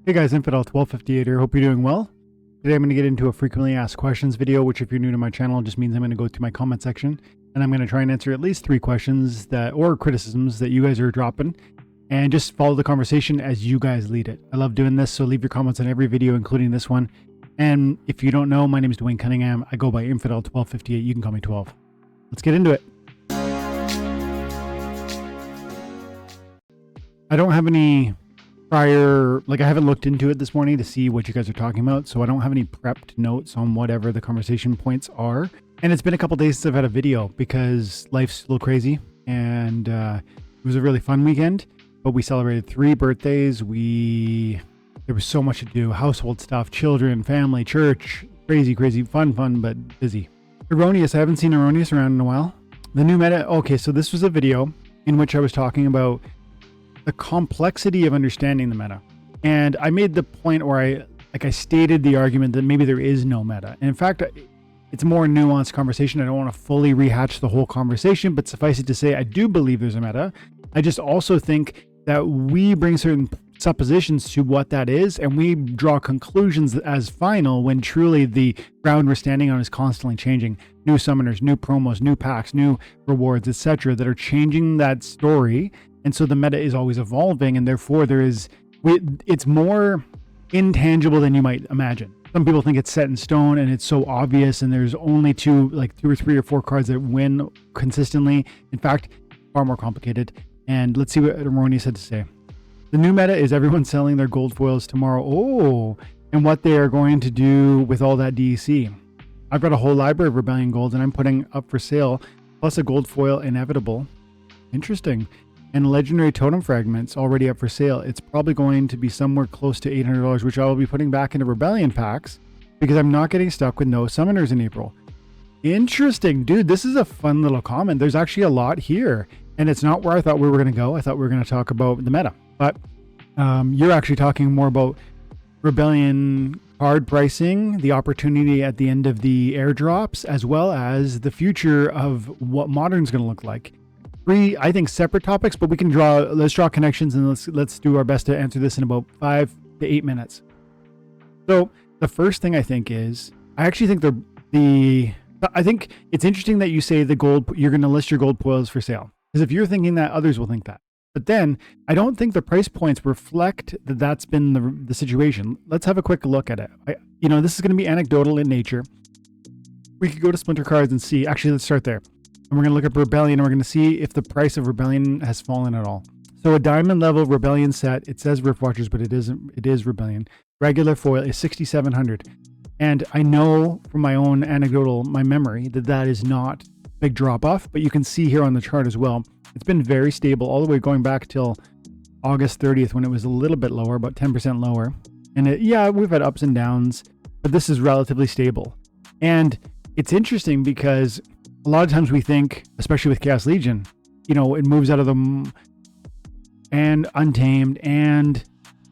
Hey guys, Infidel1258 here. Hope you're doing well. Today I'm going to get into a frequently asked questions video, which if you're new to my channel, just means I'm going to go through my comment section and I'm going to try and answer at least 3 questions or criticisms that you guys are dropping, and just follow the conversation as you guys lead it. I love doing this, so leave your comments on every video, including this one. And if you don't know, my name is Dwayne Cunningham. I go by Infidel1258. You can call me 12. Let's get into it. I don't have any prior, I haven't looked into it this morning to see what you guys are talking about, so I don't have any prepped notes on whatever the conversation points are. And it's been a couple days since I've had a video because life's a little crazy, and it was a really fun weekend. But we celebrated 3 birthdays. There was so much to do: household stuff, children, family, church. Crazy, fun, but busy. Erroneous. I haven't seen Erroneous around in a while. The new meta. Okay, so this was a video in which I was talking about the complexity of understanding the meta. And I made the point where I stated the argument that maybe there is no meta. And in fact, it's a more nuanced conversation. I don't want to fully rehatch the whole conversation, but suffice it to say, I do believe there's a meta. I just also think that we bring certain suppositions to what that is, and we draw conclusions as final when truly the ground we're standing on is constantly changing. New summoners, new promos, new packs, new rewards, etc., that are changing that story. And so the meta is always evolving, and therefore it's more intangible than you might imagine. Some people think it's set in stone and it's so obvious, and there's only 2 or 3 or 4 cards that win consistently. In fact, far more complicated. And let's see what Erroneous had to say. The new meta is everyone selling their gold foils tomorrow. Oh, and what they are going to do with all that DEC. I've got a whole library of Rebellion golds, and I'm putting up for sale, plus a gold foil inevitable. Interesting. And legendary totem fragments already up for sale. It's probably going to be somewhere close to $800, which I will be putting back into Rebellion packs because I'm not getting stuck with no summoners in April. Interesting, dude. This is a fun little comment. There's actually a lot here, and it's not where I thought we were going to go. I thought we were going to talk about the meta, but you're actually talking more about Rebellion card pricing, the opportunity at the end of the airdrops, as well as the future of what Modern's going to look like. 3, I think, separate topics, but let's draw connections, and let's do our best to answer this in about 5 to 8 minutes. So the first thing I think is, I actually think I think it's interesting that you say you're going to list your gold foils for sale, because if you're thinking that, others will think that. But then I don't think the price points reflect that that's been the situation. Let's have a quick look at it. This is going to be anecdotal in nature. We could go to Splinter Cards and see. Actually, let's start there. And we're going to look at Rebellion, and we're going to see if the price of Rebellion has fallen at all. So a diamond level Rebellion set, it says Rift Watchers, but it isn't. It is Rebellion. Regular foil is $6,700. And I know from my own my memory, that is not a big drop off, but you can see here on the chart as well. It's been very stable all the way going back till August 30th when it was a little bit lower, about 10% lower. And we've had ups and downs, but this is relatively stable. And it's interesting because a lot of times we think, especially with Chaos Legion, it moves out of and Untamed and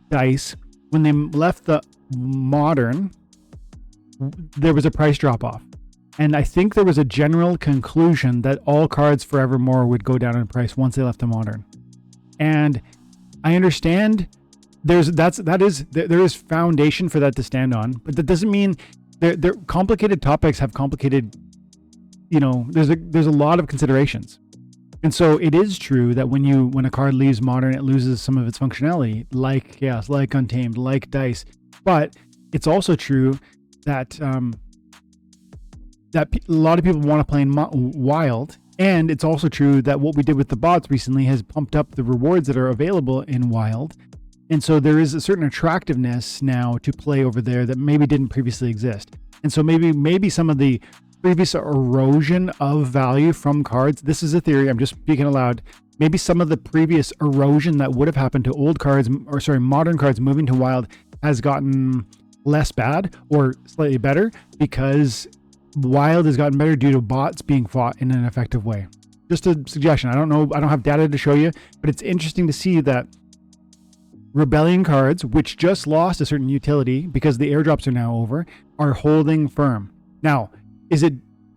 Dice. When they left the Modern, there was a price drop off. And I think there was a general conclusion that all cards forevermore would go down in price once they left the Modern. And I understand there is foundation for that to stand on, but that doesn't mean they're complicated topics have complicated. There's a lot of considerations. And so it is true that when a card leaves Modern, it loses some of its functionality, like Chaos, like Untamed, like Dice. But it's also true that a lot of people want to play in Wild. And it's also true that what we did with the bots recently has pumped up the rewards that are available in Wild. And so there is a certain attractiveness now to play over there that maybe didn't previously exist. And so maybe some of the previous erosion of value from cards, this is a theory, I'm just speaking aloud, maybe some of the previous erosion that would have happened to Modern cards moving to Wild has gotten less bad or slightly better because Wild has gotten better due to bots being fought in an effective way. Just a suggestion. I don't know, I don't have data to show you, but it's interesting to see that Rebellion cards, which just lost a certain utility because the airdrops are now over, are holding firm. Now, is it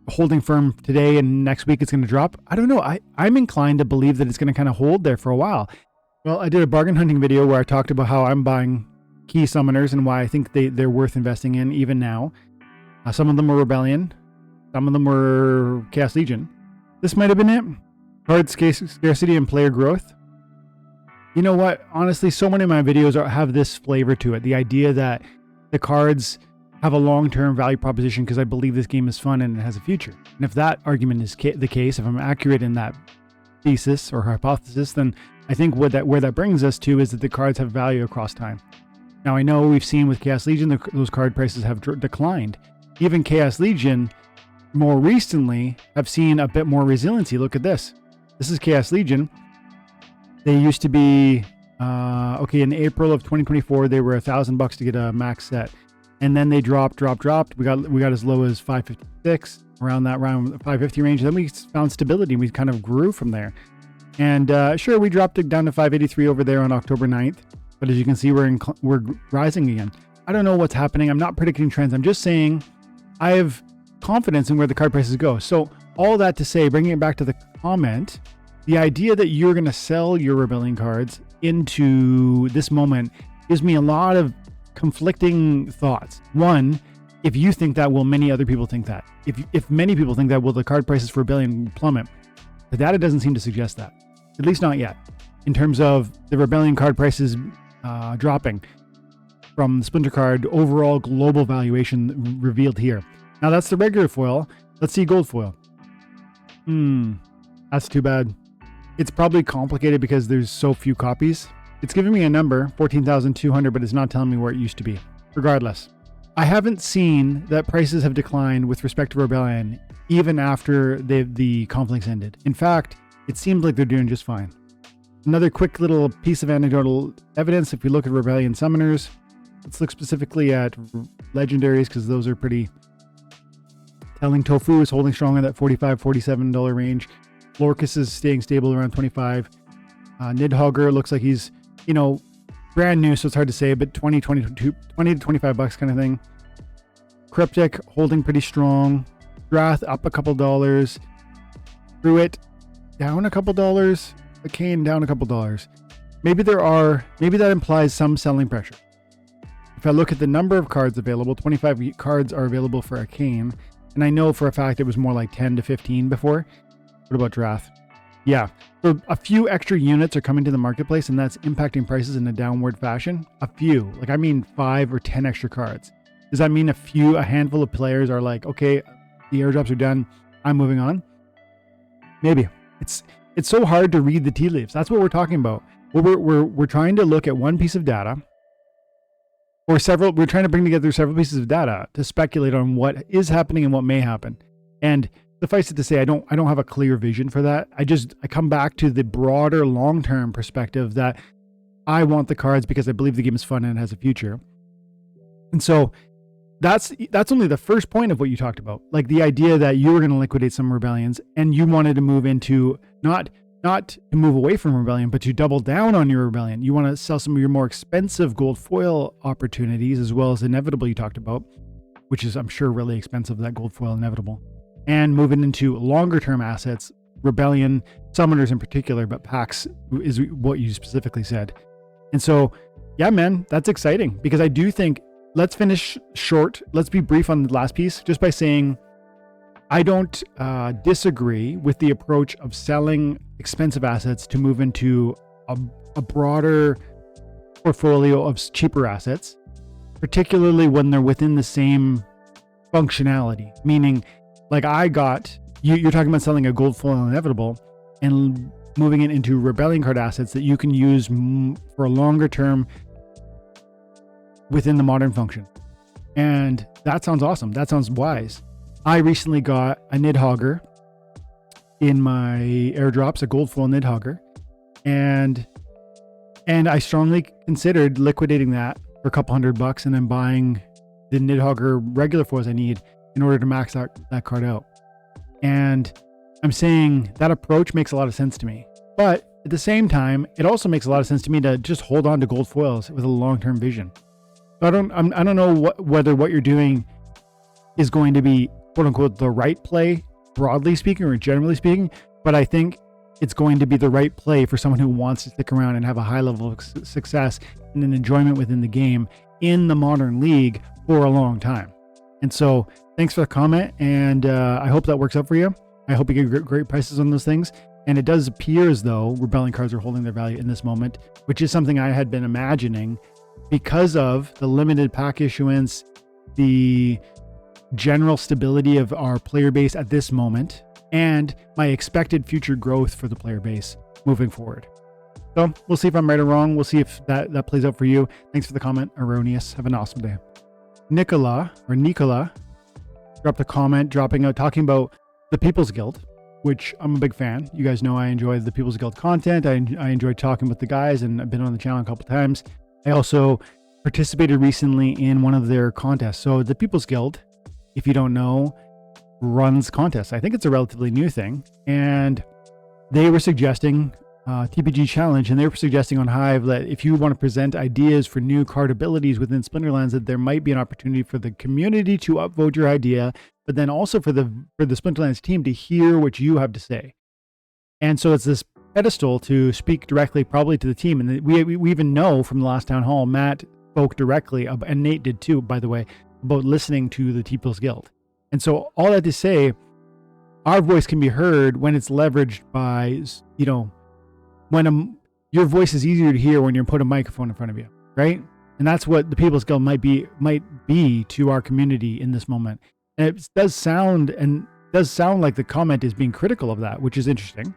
holding firm today and next week it's going to drop? I don't know. I'm inclined to believe that it's going to kind of hold there for a while. Well, I did a bargain hunting video where I talked about how I'm buying key summoners and why I think they're worth investing in even now. Some of them were Rebellion. Some of them were Chaos Legion. This might have been it. Card scarcity and player growth. You know what? Honestly, so many of my videos have this flavor to it. The idea that the cards have a long-term value proposition because I believe this game is fun and it has a future. And if that argument is the case, if I'm accurate in that thesis or hypothesis, then I think where that brings us to is that the cards have value across time. Now, I know we've seen with Chaos Legion, those card prices have declined. Even Chaos Legion, more recently, have seen a bit more resiliency. Look at this. This is Chaos Legion. They used to be, in April of 2024, they were $1,000 to get a max set. And then they dropped. We got as low as 556, around 550 range. Then we found stability and we kind of grew from there. And sure, we dropped it down to 583 over there on October 9th. But as you can see, we're rising again. I don't know what's happening. I'm not predicting trends. I'm just saying I have confidence in where the card prices go. So all that to say, bringing it back to the comment, the idea that you're going to sell your Rebellion cards into this moment gives me a lot of conflicting thoughts. One, if you think that, will many other people think that? If many people think that, will the card prices for Rebellion plummet? The data doesn't seem to suggest that, at least not yet. In terms of the Rebellion card prices dropping from the Splinter card, overall global valuation revealed here. Now that's the regular foil. Let's see gold foil. That's too bad. It's probably complicated because there's so few copies. It's giving me a number, 14,200, but it's not telling me where it used to be. Regardless, I haven't seen that prices have declined with respect to Rebellion even after the conflicts ended. In fact, it seems like they're doing just fine. Another quick little piece of anecdotal evidence. If we look at Rebellion summoners, let's look specifically at legendaries because those are pretty telling. Tofu is holding strong in that $45, $47 range. Lorcus is staying stable around 25. Nidhogger looks like he's, brand new, so it's hard to say, but 20 to $25 kind of thing. Cryptic holding pretty strong. Drath up a couple dollars. Druid down a couple dollars. Arcane down a couple dollars. Maybe that implies some selling pressure. If I look at the number of cards available, 25 cards are available for Arcane, and I know for a fact it was more like 10 to 15 before. What about Drath? Yeah, so a few extra units are coming to the marketplace, and that's impacting prices in a downward fashion. A few, 5 or 10 extra cards. Does that mean a handful of players are like, okay, the airdrops are done, I'm moving on? Maybe. It's so hard to read the tea leaves. That's what we're talking about. We're trying to look at one piece of data, or several. We're trying to bring together several pieces of data to speculate on what is happening and what may happen. And suffice it to say, I don't have a clear vision for that. I come back to the broader long-term perspective that I want the cards because I believe the game is fun and it has a future. And so that's only the first point of what you talked about. Like the idea that you were going to liquidate some rebellions and you wanted to move into not to move away from rebellion, but to double down on your rebellion. You want to sell some of your more expensive gold foil opportunities, as well as inevitable you talked about, which is, I'm sure, really expensive, that gold foil inevitable. And moving into longer term assets, rebellion, summoners in particular, but packs is what you specifically said. And so, yeah, man, that's exciting because I do think, let's finish short. Let's be brief on the last piece just by saying, I don't disagree with the approach of selling expensive assets to move into a broader portfolio of cheaper assets, particularly when they're within the same functionality. Meaning, like you're talking about selling a gold foil inevitable and moving it into rebellion card assets that you can use for a longer term within the modern function. And that sounds awesome. That sounds wise. I recently got a Nidhogger in my airdrops, a gold foil Nidhogger, and I strongly considered liquidating that for a couple $100 and then buying the Nidhogger regular foils I need in order to max that card out. And I'm saying that approach makes a lot of sense to me. But at the same time, it also makes a lot of sense to me to just hold on to gold foils with a long-term vision. So I don't know whether what you're doing is going to be quote unquote the right play, broadly speaking or generally speaking, but I think it's going to be the right play for someone who wants to stick around and have a high level of success and an enjoyment within the game in the modern league for a long time. And so thanks for the comment, and I hope that works out for you. I hope you get great prices on those things. And it does appear as though Rebellion cards are holding their value in this moment, which is something I had been imagining because of the limited pack issuance, the general stability of our player base at this moment, and my expected future growth for the player base moving forward. So we'll see if I'm right or wrong. We'll see if that plays out for you. Thanks for the comment, Erroneous. Have an awesome day. Nicola dropped a comment talking about the People's Guild, which I'm a big fan. You guys know I enjoy the People's Guild content. I enjoy talking with the guys, and I've been on the channel a couple times. I also participated recently in one of their contests. So the People's Guild, if you don't know, runs contests. I think it's a relatively new thing. And they were suggesting TPG challenge, and they were suggesting on Hive that if you want to present ideas for new card abilities within Splinterlands, that there might be an opportunity for the community to upvote your idea, but then also for the Splinterlands team to hear what you have to say. And so it's this pedestal to speak directly probably to the team. And we even know from the last town hall, Matt spoke directly, and Nate did too, by the way, about listening to the People's Guild. And so all that to say, our voice can be heard when it's leveraged by, when your voice is easier to hear when you're put a microphone in front of you, right? And that's what the People's Guild might be to our community in this moment. And it does sound like the comment is being critical of that, which is interesting.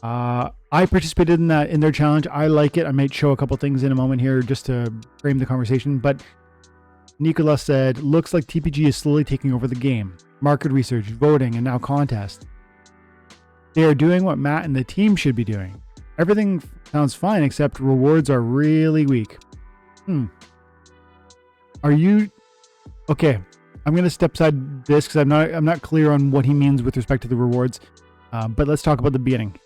I participated in their challenge. I like it. I might show a couple things in a moment here just to frame the conversation. But Nicola said, looks like TPG is slowly taking over the game. Market research, voting, and now contest. They are doing what Matt and the team should be doing. Everything sounds fine, except rewards are really weak. Are you... Okay, I'm going to step aside this because I'm not clear on what he means with respect to the rewards. But let's talk about the beginning.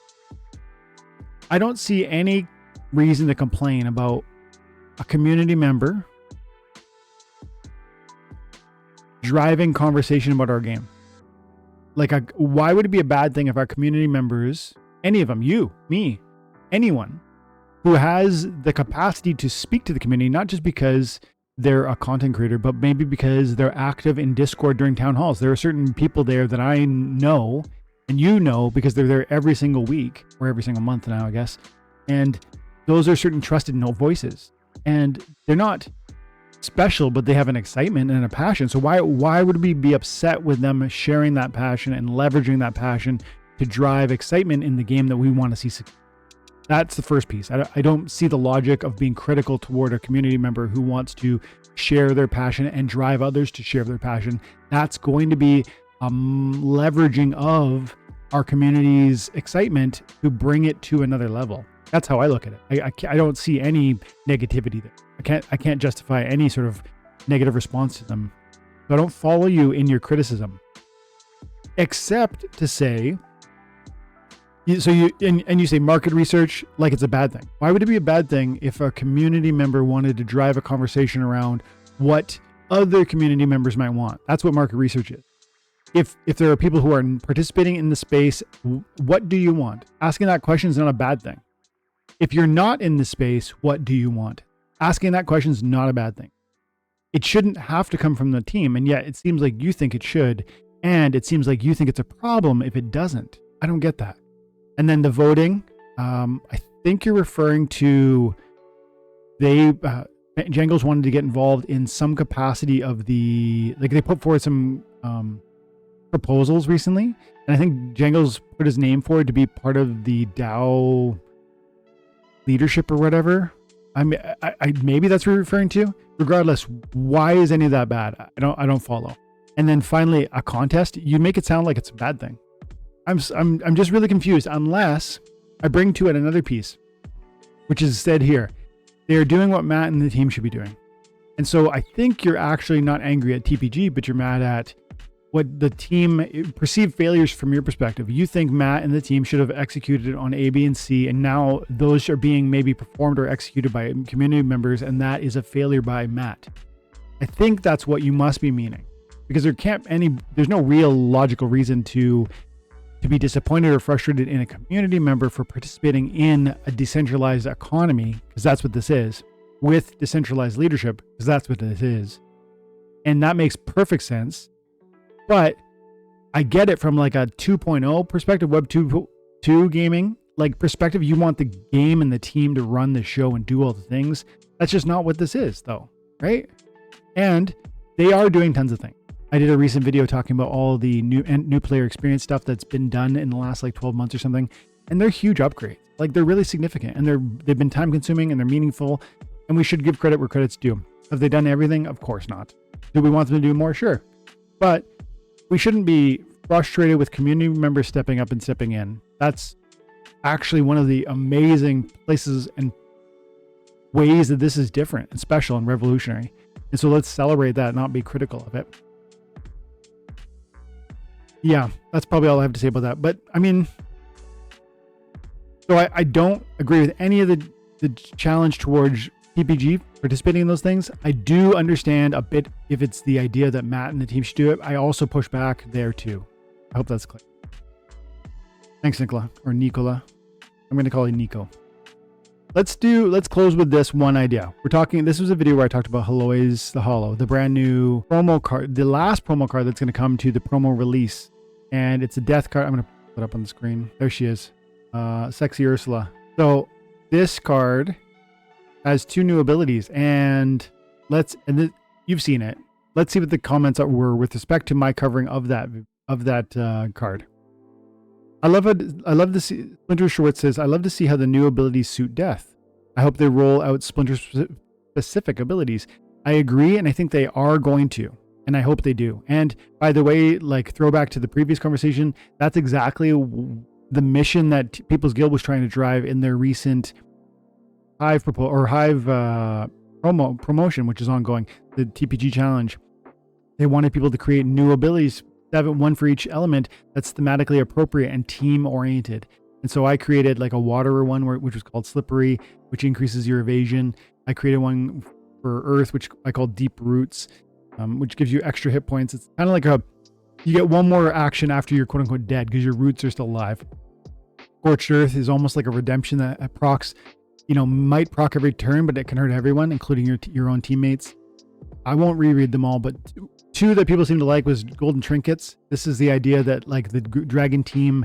I don't see any reason to complain about a community member driving conversation about our game. Why would it be a bad thing if our community members, any of them, you, me, anyone who has the capacity to speak to the community, not just because they're a content creator, but maybe because they're active in Discord during town halls. There are certain people there that I know, and you know, because they're there every single week or every single month now, I guess. And those are certain trusted voices, and they're not special, but they have an excitement and a passion. So why would we be upset with them sharing that passion and leveraging that passion to drive excitement in the game that we want to see succeed? That's the first piece. I don't see the logic of being critical toward a community member who wants to share their passion and drive others to share their passion. That's going to be leveraging of our community's excitement to bring it to another level. That's how I look at it. I don't see any negativity there. I can't justify any sort of negative response to them. So I don't follow you in your criticism, except to say, so you say market research like it's a bad thing. Why would it be a bad thing if a community member wanted to drive a conversation around what other community members might want? That's what market research is. If there are people who are participating in the space, what do you want? Asking that question is not a bad thing. If you're not in the space, what do you want? Asking that question is not a bad thing. It shouldn't have to come from the team, and yet it seems like you think it should, and it seems like you think it's a problem if it doesn't. I don't get that. And then the voting, I think you're referring to Jangles wanted to get involved in some capacity of they put forward some proposals recently, and I think Jangles put his name forward to be part of the DAO leadership or whatever. Maybe that's what you're referring to. Regardless, why is any of that bad? I don't follow. And then finally, a contest. You make it sound like it's a bad thing. I'm just really confused, unless I bring to it another piece, which is said here. They are doing what Matt and the team should be doing. And so I think you're actually not angry at TPG, but you're mad at what the team perceived failures from your perspective. You think Matt and the team should have executed on A, B, and C, and now those are being maybe performed or executed by community members, and that is a failure by Matt. I think that's what you must be meaning, because there's no real logical reason to to be disappointed or frustrated in a community member for participating in a decentralized economy, because that's what this is, with decentralized leadership, because that's what this is. And that makes perfect sense. But I get it from like a 2.0 perspective, Web 2.2 gaming like perspective. You want the game and the team to run the show and do all the things. That's just not what this is, though, right? And they are doing tons of things. I did a recent video talking about all the new player experience stuff that's been done in the last like 12 months or something, and they're huge upgrades. Like they're really significant, and they've been time consuming and they're meaningful, and we should give credit where credit's due. Have they done everything? Of course not. Do we want them to do more? Sure. But we shouldn't be frustrated with community members stepping up and stepping in. That's actually one of the amazing places and ways that this is different and special and revolutionary. And so let's celebrate that, not be critical of it. Yeah, that's probably all I have to say about that. But I mean, so I don't agree with any of the challenge towards TPG participating in those things. I do understand a bit if it's the idea that Matt and the team should do it. I also push back there too. I hope that's clear. Thanks, Nicola, or Nicola. I'm going to call you Nico. Let's close with this one idea. This was a video where I talked about Heloise the Hollow, the brand new promo card, the last promo card that's going to come to the promo release. And it's a death card. I'm going to put it up on the screen. There she is. Sexy Ursula. So this card has 2 new abilities, and you've seen it. Let's see what the comments were with respect to my covering of that card. I love to see, Splinter Schwartz says, I love to see how the new abilities suit death. I hope they roll out Splinter specific abilities. I agree, and I think they are going to, and I hope they do. And by the way, like throwback to the previous conversation, that's exactly the mission that People's Guild was trying to drive in their recent Hive promotion, which is ongoing, the TPG challenge. They wanted people to create new abilities, one for each element that's thematically appropriate and team oriented. And so I created like a water one which was called Slippery, which increases your evasion. I created one for Earth, which I called Deep Roots, which gives you extra hit points. It's kind of like you get one more action after you're quote unquote dead because your roots are still alive. Scorched Earth is almost like a redemption that procs, might proc every turn, but it can hurt everyone, including your own teammates. I won't reread them all, but 2 that people seem to like was Golden Trinkets. This is the idea that like the dragon team,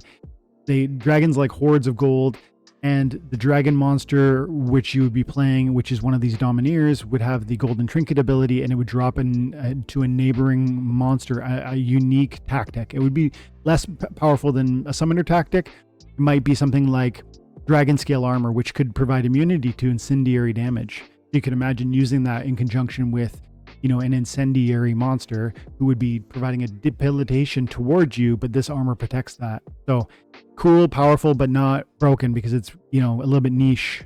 dragons like hordes of gold, and the dragon monster, which you would be playing, which is one of these Domineers, would have the Golden Trinket ability, and it would drop to a neighboring monster, a unique tactic. It would be less powerful than a summoner tactic. It might be something like Dragon Scale Armor, which could provide immunity to incendiary damage. You can imagine using that in conjunction with, an incendiary monster who would be providing a debilitation towards you, but this armor protects that. So cool, powerful, but not broken because it's, a little bit niche.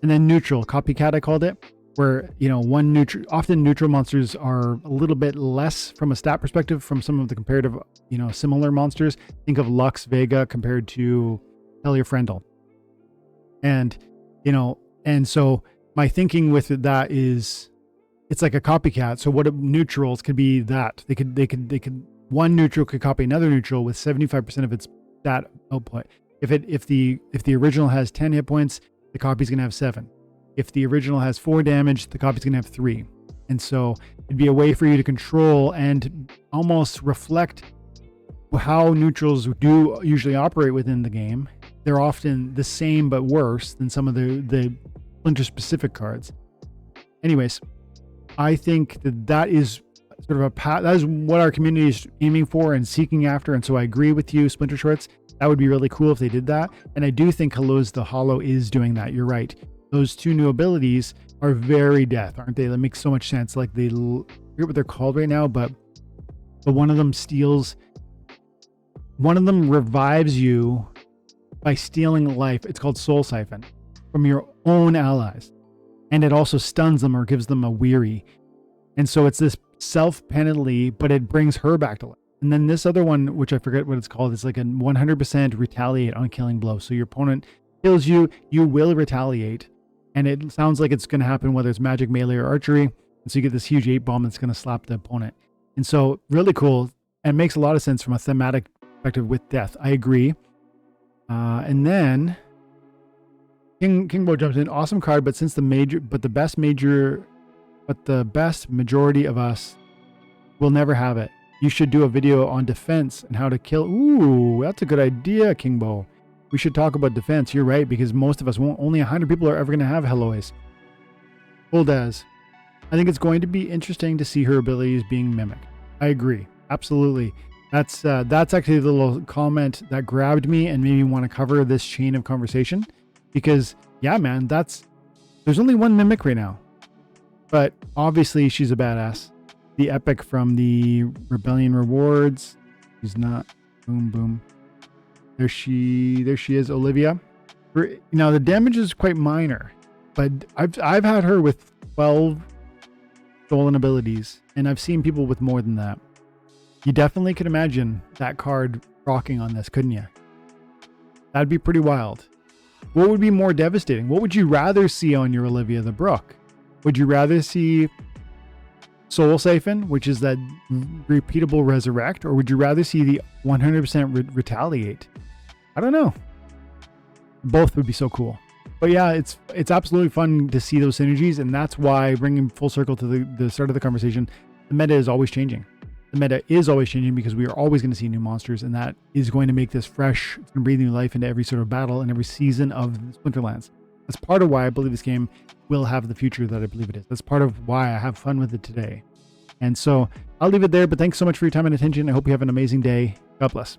And then neutral, copycat I called it, where, often neutral monsters are a little bit less from a stat perspective from some of the comparative, similar monsters. Think of Lux Vega compared to Hellier-Frendel. And, and so my thinking with that is it's like a copycat. So what neutrals could be that they could one neutral could copy another neutral with 75% of its stat output. If the original has 10 hit points, the copy's going to have 7. If the original has 4 damage, the copy's going to have 3. And so it'd be a way for you to control and almost reflect how neutrals do usually operate within the game. They're often the same but worse than some of the Splinter specific cards. Anyways, I think that is sort of a path. That is what our community is aiming for and seeking after. And so I agree with you, Splinter Shorts. That would be really cool if they did that. And I do think Heloise the Hollow is doing that. You're right. Those 2 new abilities are very death, aren't they? That makes so much sense. Like I forget what they're called right now, but one of them revives you by stealing life. It's called Soul Siphon from your own allies. And it also stuns them or gives them a weary. And so it's this self-penalty, but it brings her back to life. And then this other one, which I forget what it's called, is like a 100% retaliate on killing blow. So your opponent kills you, you will retaliate. And it sounds like it's going to happen whether it's magic, melee, or archery. And so you get this huge 8 bomb that's going to slap the opponent. And so really cool. And it makes a lot of sense from a thematic effective with death. I agree. And then Kingbo jumps in. Awesome card, but the best majority of us will never have it. You should do a video on defense and how to kill. Ooh, that's a good idea, Kingbo. We should talk about defense. You're right, because most of us won't. Only 100 people are ever going to have Heloise. Full Des. I think it's going to be interesting to see her abilities being mimicked. I agree. Absolutely. That's actually the little comment that grabbed me and made me want to cover this chain of conversation. Because, yeah, man, there's only one mimic right now. But obviously she's a badass. The epic from the Rebellion Rewards. She's not. Boom, boom. There she is, Olivia. Now the damage is quite minor, but I've had her with 12 stolen abilities, and I've seen people with more than that. You definitely could imagine that card rocking on this, couldn't you? That'd be pretty wild. What would be more devastating? What would you rather see on your Olivia the Brook? Would you rather see Soul Siphon, which is that repeatable resurrect, or would you rather see the 100% retaliate? I don't know. Both would be so cool. But yeah, it's absolutely fun to see those synergies, and that's why, bringing full circle to the start of the conversation, the meta is always changing. The meta is always changing because we are always going to see new monsters, and that is going to make this fresh and breathe new life into every sort of battle and every season of Splinterlands. That's part of why I believe this game will have the future that I believe it is. That's part of why I have fun with it today. And so I'll leave it there, but thanks so much for your time and attention. I hope you have an amazing day. God bless.